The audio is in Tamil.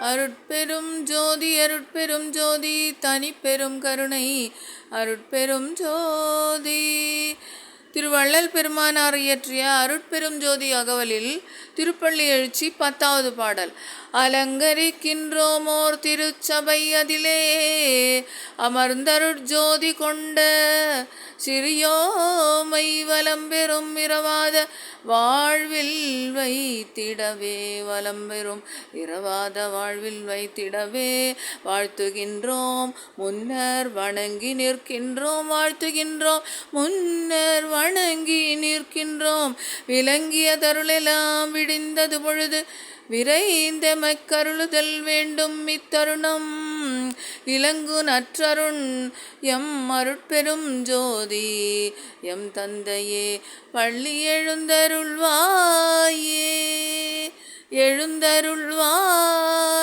அருட்பெரும் ஜோதி அருட்பெரும் ஜோதி தனிப்பெரும் கருணை அருட்பெரும் ஜோதி. திருவள்ளல் பெருமானார் இயற்றிய அருட்பெரும் ஜோதி அகவலில் திருப்பள்ளி எழுச்சி 10வது பாடல். அலங்கரிக்கின்றோமோர் திருச்சபை அதிலே அமர்ந்தருட்ஜோதி கொண்ட சிறியோமை வலம்பெறும் இரவாத வாழ்வில் வைத்திடவே வலம்பெறும் இரவாத வாழ்வில் வைத்திடவே வாழ்த்துகின்றோம் முன்னர் வணங்கி நிற்கின்றோம் வாழ்த்துகின்றோம் முன்னர் வணங்கி நிற்கின்றோம். விளங்கிய தருளெல்லாம் விடிந்தது பொழுது விரைந்த மக்கருளுதல் வேண்டும் இத்தருணம் இலங்கு நற்றருண் எம் அருட்பெரும் ஜோதி எம் தந்தையே பள்ளி எழுந்தருள்வாயே எழுந்தருள்வாய்.